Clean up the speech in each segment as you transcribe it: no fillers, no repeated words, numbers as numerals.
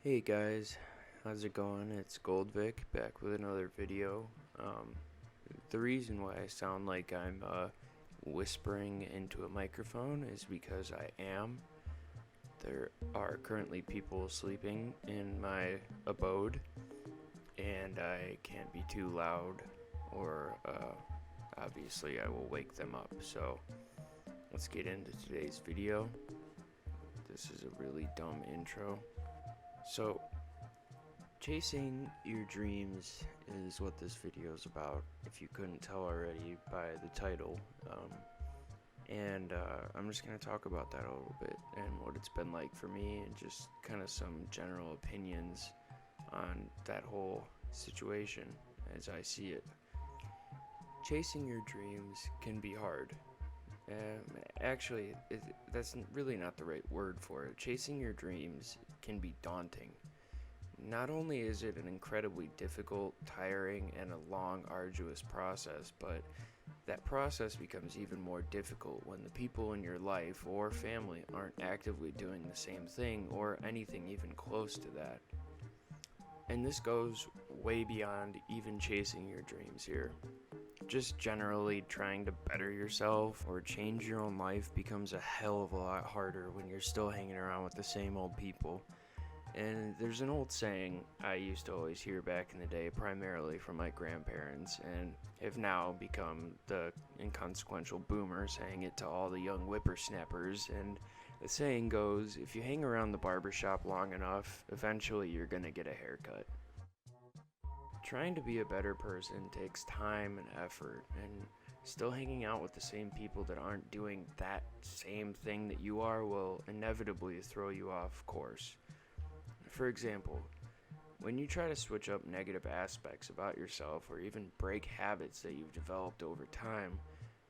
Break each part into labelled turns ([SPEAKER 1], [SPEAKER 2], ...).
[SPEAKER 1] Hey guys, how's it going? It's GoldVick back with another video. The reason why I sound like I'm whispering into a microphone is because I am. There are currently people sleeping in my abode, and I can't be too loud, or obviously I will wake them up. So let's get into today's video. This is a really dumb intro. So, chasing your dreams is what this video is about, if you couldn't tell already by the title. I'm just going to talk about that a little bit and what it's been like for me and just kind of some general opinions on that whole situation as I see it. Chasing your dreams can be hard. Actually, that's really not the right word for it. Chasing your dreams can be daunting. Not only is it an incredibly difficult, tiring, and a long, arduous process, but that process becomes even more difficult when the people in your life or family aren't actively doing the same thing or anything even close to that. And this goes way beyond even chasing your dreams here. Just generally trying to better yourself or change your own life becomes a hell of a lot harder when you're still hanging around with the same old people. And there's an old saying I used to always hear back in the day, primarily from my grandparents, and have now become the inconsequential boomer saying it to all the young whippersnappers. And the saying goes, if you hang around the barbershop long enough, eventually you're gonna get a haircut. Trying to be a better person takes time and effort, and still hanging out with the same people that aren't doing that same thing that you are will inevitably throw you off course. For example, when you try to switch up negative aspects about yourself or even break habits that you've developed over time,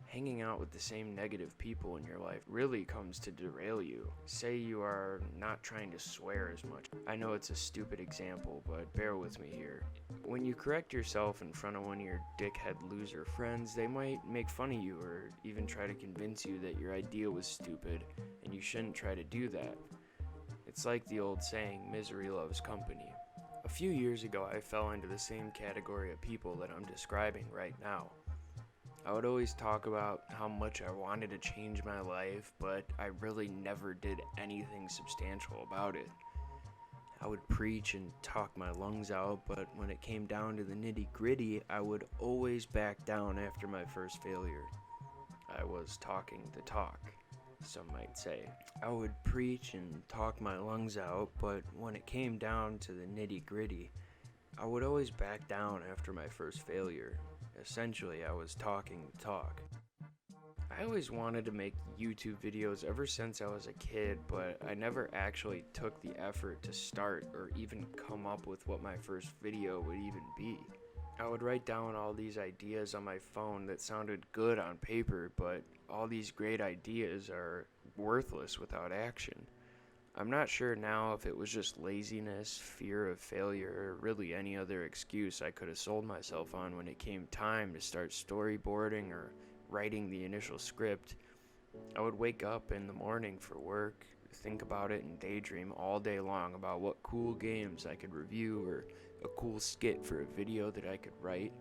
[SPEAKER 1] hanging out with the same negative people in your life really comes to derail you. Say you are not trying to swear as much. I know it's a stupid example, but bear with me here. When you correct yourself in front of one of your dickhead loser friends, they might make fun of you or even try to convince you that your idea was stupid and you shouldn't try to do that. It's like the old saying, misery loves company. A few years ago, I fell into the same category of people that I'm describing right now. I would always talk about how much I wanted to change my life, but I really never did anything substantial about it. I would preach and talk my lungs out, but when it came down to the nitty-gritty, I would always back down after my first failure. I was talking the talk, some might say. I would preach and talk my lungs out, but when it came down to the nitty-gritty, I would always back down after my first failure. Essentially, I was talking the talk. I always wanted to make YouTube videos ever since I was a kid, but I never actually took the effort to start or even come up with what my first video would even be. I would write down all these ideas on my phone that sounded good on paper, but all these great ideas are worthless without action. I'm not sure now if it was just laziness, fear of failure, or really any other excuse I could have sold myself on when it came time to start storyboarding or writing the initial script. I would wake up in the morning for work, think about it, and daydream all day long about what cool games I could review or a cool skit for a video that I could write.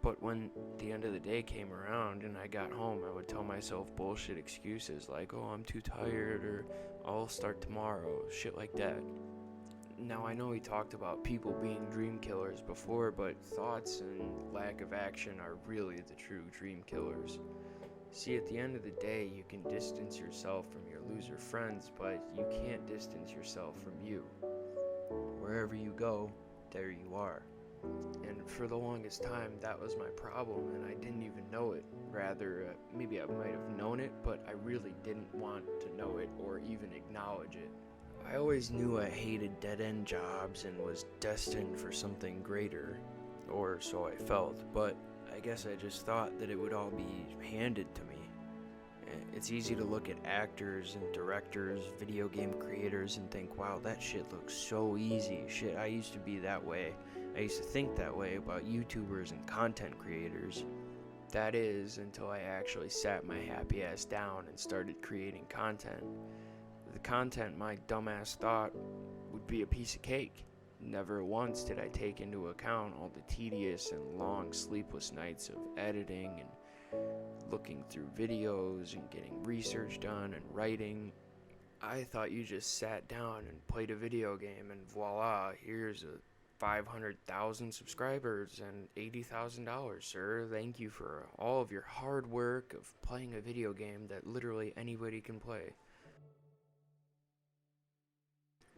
[SPEAKER 1] But when the end of the day came around and I got home, I would tell myself bullshit excuses like, oh, I'm too tired, or I'll start tomorrow, shit like that. Now, I know we talked about people being dream killers before, but thoughts and lack of action are really the true dream killers. See, at the end of the day, you can distance yourself from your loser friends, but you can't distance yourself from you. Wherever you go, there you are. And for the longest time, that was my problem, and I didn't even know it. Rather, maybe I might have known it, but I really didn't want to know it or even acknowledge it. I always knew I hated dead-end jobs and was destined for something greater, or so I felt, but I guess I just thought that it would all be handed to me. It's easy to look at actors and directors, video game creators, and think, wow, that shit looks so easy. Shit, I used to be that way. I used to think that way about YouTubers and content creators. That is, until I actually sat my happy ass down and started creating content. The content my dumbass thought would be a piece of cake. Never once did I take into account all the tedious and long sleepless nights of editing and looking through videos and getting research done and writing. I thought you just sat down and played a video game and voila, here's a 500,000 subscribers and $80,000, sir. Thank you for all of your hard work of playing a video game that literally anybody can play.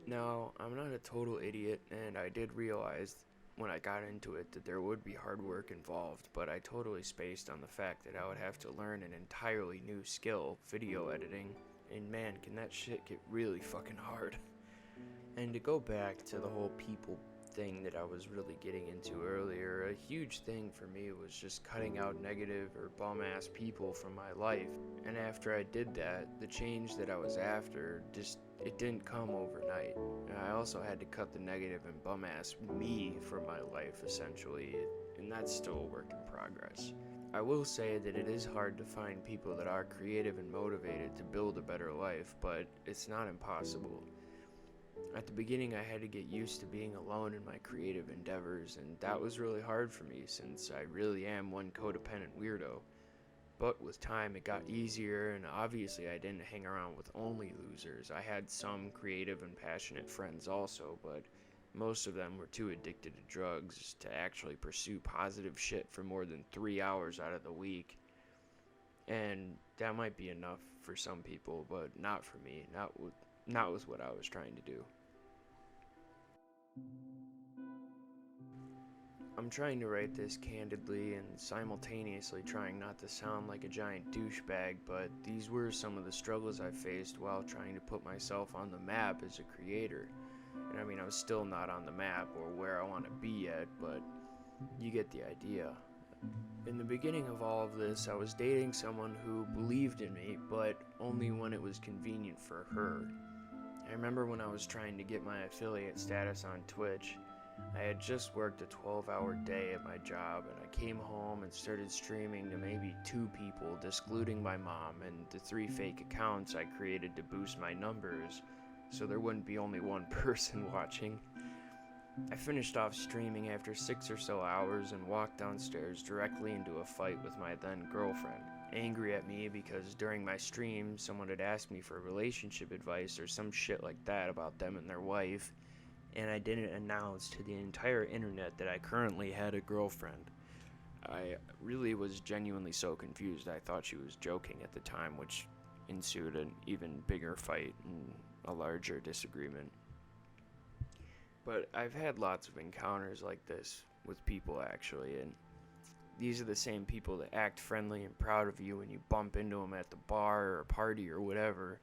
[SPEAKER 1] Now, I'm not a total idiot, and I did realize when I got into it that there would be hard work involved, but I totally spaced on the fact that I would have to learn an entirely new skill, video editing, and man, can that shit get really fucking hard. And to go back to the whole people thing that I was really getting into earlier, a huge thing for me was just cutting out negative or bum-ass people from my life. And after I did that, the change that I was after it didn't come overnight. And I also had to cut the negative and bum-ass me from my life, essentially, and that's still a work in progress. I will say that it is hard to find people that are creative and motivated to build a better life, but it's not impossible. At the beginning, I had to get used to being alone in my creative endeavors, and that was really hard for me since I really am one codependent weirdo. But with time, it got easier, and obviously I didn't hang around with only losers. I had some creative and passionate friends also, but most of them were too addicted to drugs to actually pursue positive shit for more than 3 hours out of the week. And that might be enough for some people, but not for me, not with what I was trying to do. I'm trying to write this candidly and simultaneously trying not to sound like a giant douchebag, but these were some of the struggles I faced while trying to put myself on the map as a creator. And I mean, I'm still not on the map or where I want to be yet, but you get the idea. In the beginning of all of this, I was dating someone who believed in me, but only when it was convenient for her. I remember when I was trying to get my affiliate status on Twitch, I had just worked a 12-hour day at my job, and I came home and started streaming to maybe 2 people, excluding my mom and the 3 fake accounts I created to boost my numbers, so there wouldn't be only one person watching. I finished off streaming after 6 or so hours and walked downstairs directly into a fight with my then girlfriend, angry at me because during my stream someone had asked me for relationship advice or some shit like that about them and their wife, and I didn't announce to the entire internet that I currently had a girlfriend. I really was genuinely so confused. I thought she was joking at the time, which ensued an even bigger fight and a larger disagreement. But I've had lots of encounters like this with people, actually, and these are the same people that act friendly and proud of you when you bump into them at the bar or a party or whatever.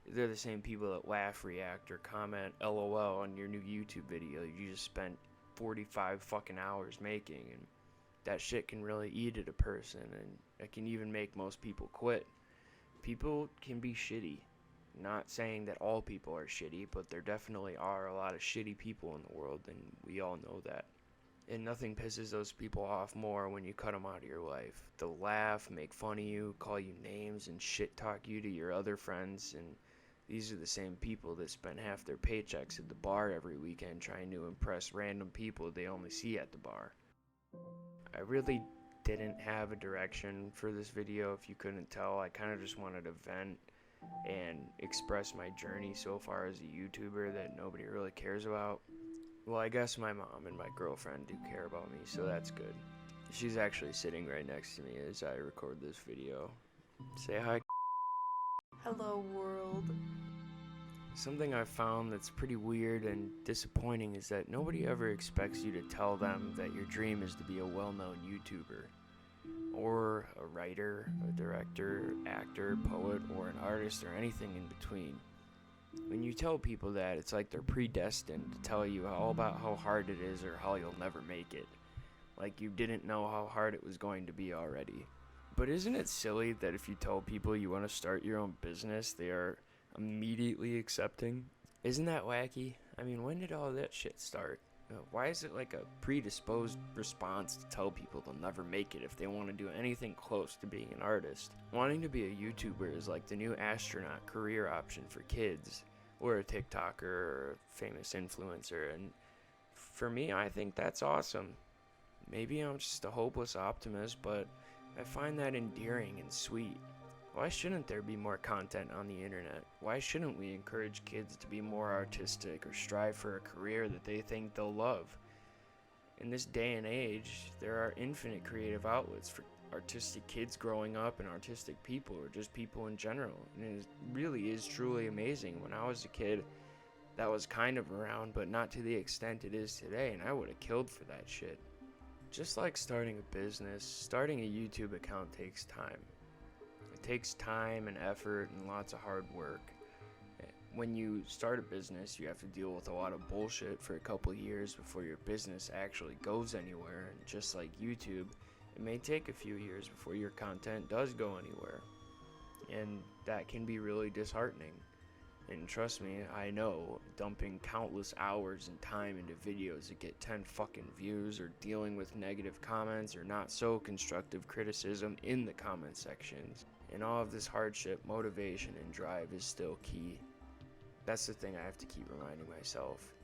[SPEAKER 1] They're the same people that laugh, react, or comment LOL on your new YouTube video you just spent 45 fucking hours making, and that shit can really eat at a person, and it can even make most people quit. People can be shitty. Not saying that all people are shitty, but there definitely are a lot of shitty people in the world, and we all know that. And nothing pisses those people off more when you cut them out of your life. They'll laugh, make fun of you, call you names, and shit talk you to your other friends, and these are the same people that spend half their paychecks at the bar every weekend trying to impress random people they only see at the bar. I really didn't have a direction for this video, if you couldn't tell. I kind of just wanted to vent and express my journey so far as a YouTuber that nobody really cares about. Well, I guess my mom and my girlfriend do care about me, so that's good. She's actually sitting right next to me as I record this video. Say hi.
[SPEAKER 2] Hello, world.
[SPEAKER 1] Something I've found that's pretty weird and disappointing is that nobody ever expects you to tell them that your dream is to be a well-known YouTuber, or a writer, a director, actor, poet, or an artist, or anything in between. When you tell people that, it's like they're predestined to tell you all about how hard it is or how you'll never make it. Like you didn't know how hard it was going to be already. But isn't it silly that if you tell people you want to start your own business, they are immediately accepting? Isn't that wacky? I mean, when did all that shit start? Why is it like a predisposed response to tell people they'll never make it if they want to do anything close to being an artist? Wanting to be a YouTuber is like the new astronaut career option for kids. or a TikToker or a famous influencer. And for me, I think that's awesome. Maybe I'm just a hopeless optimist, but I find that endearing and sweet. Why shouldn't there be more content on the internet? Why shouldn't we encourage kids to be more artistic or strive for a career that they think they'll love? In this day and age, there are infinite creative outlets for artistic kids growing up and artistic people, or just people in general. And it really is truly amazing. When I was a kid, that was kind of around, but not to the extent it is today, and I would have killed for that shit. Just like starting a business, starting a YouTube account takes time. It takes time and effort and lots of hard work. When you start a business, you have to deal with a lot of bullshit for a couple years before your business actually goes anywhere. And just like YouTube, it may take a few years before your content does go anywhere. And that can be really disheartening. And trust me, I know, dumping countless hours and time into videos that get 10 fucking views, or dealing with negative comments or not so constructive criticism in the comment sections. And all of this hardship, motivation, and drive is still key. That's the thing I have to keep reminding myself.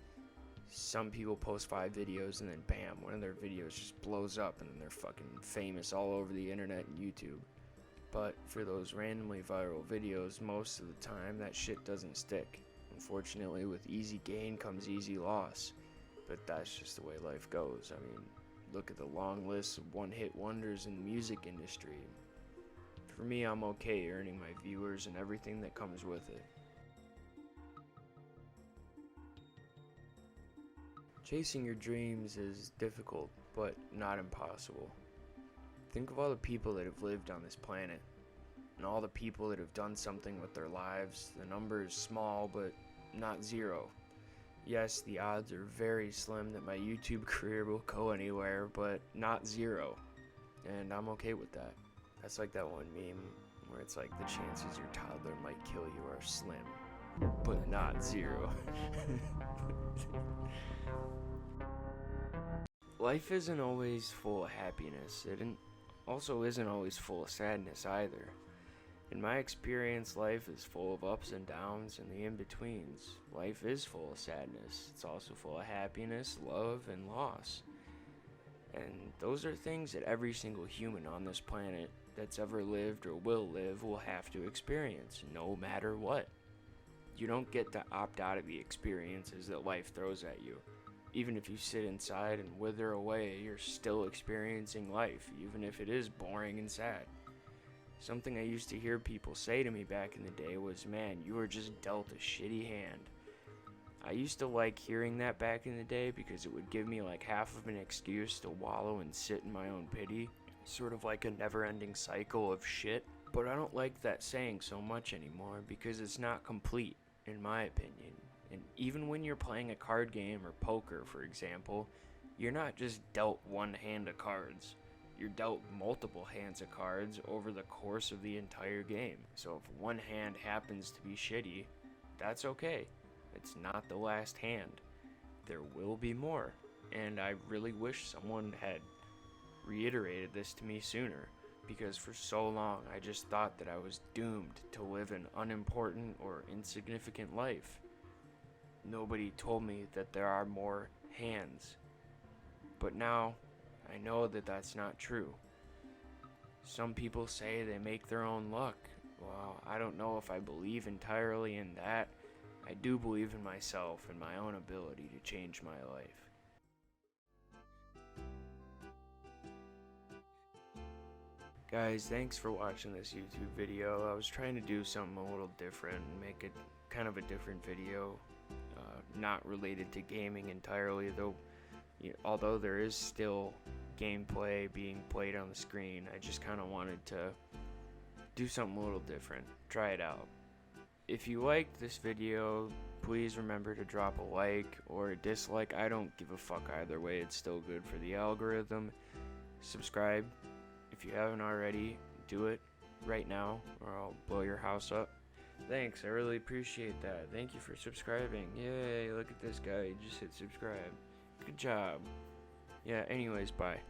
[SPEAKER 1] Some people post 5 videos and then bam, one of their videos just blows up and then they're fucking famous all over the internet and YouTube. But for those randomly viral videos, most of the time that shit doesn't stick. Unfortunately, with easy gain comes easy loss. But that's just the way life goes. I mean, look at the long list of one-hit wonders in the music industry. For me, I'm okay earning my viewers and everything that comes with it. Chasing your dreams is difficult, but not impossible. Think of all the people that have lived on this planet, and all the people that have done something with their lives. The number is small, but not zero. Yes, the odds are very slim that my YouTube career will go anywhere, but not zero. And I'm okay with that. That's like that one meme where it's like the chances your toddler might kill you are slim, but not zero. Life isn't always full of happiness. It also isn't always full of sadness either. In my experience, life is full of ups and downs and the in-betweens. Life is full of sadness. It's also full of happiness, love, and loss. And those are things that every single human on this planet that's ever lived or will live will have to experience, no matter what. You don't get to opt out of the experiences that life throws at you. Even if you sit inside and wither away, you're still experiencing life, even if it is boring and sad. Something I used to hear people say to me back in the day was, man, you were just dealt a shitty hand. I used to like hearing that back in the day because it would give me like half of an excuse to wallow and sit in my own pity, sort of like a never-ending cycle of shit. But I don't like that saying so much anymore because it's not complete, in my opinion. And even when you're playing a card game or poker, for example, you're not just dealt one hand of cards. You're dealt multiple hands of cards over the course of the entire game. So if one hand happens to be shitty, that's okay. It's not the last hand. There will be more. And I really wish someone had reiterated this to me sooner, because for so long I just thought that I was doomed to live an unimportant or insignificant life. Nobody told me that there are more hands. But now, I know that that's not true. Some people say they make their own luck. Well, I don't know if I believe entirely in that. I do believe in myself and my own ability to change my life. Guys, thanks for watching this YouTube video. I was trying to do something a little different and make it kind of a different video. Not related to gaming entirely, though. Although there is still gameplay being played on the screen, I just kind of wanted to do something a little different. Try it out. If you liked this video, please remember to drop a like or a dislike. I don't give a fuck either way. It's still good for the algorithm. Subscribe if you haven't already. Do it right now or I'll blow your house up. Thanks, I really appreciate that. Thank you for subscribing. Yay, look at this guy, he just hit subscribe. Good job. Yeah, anyways, bye.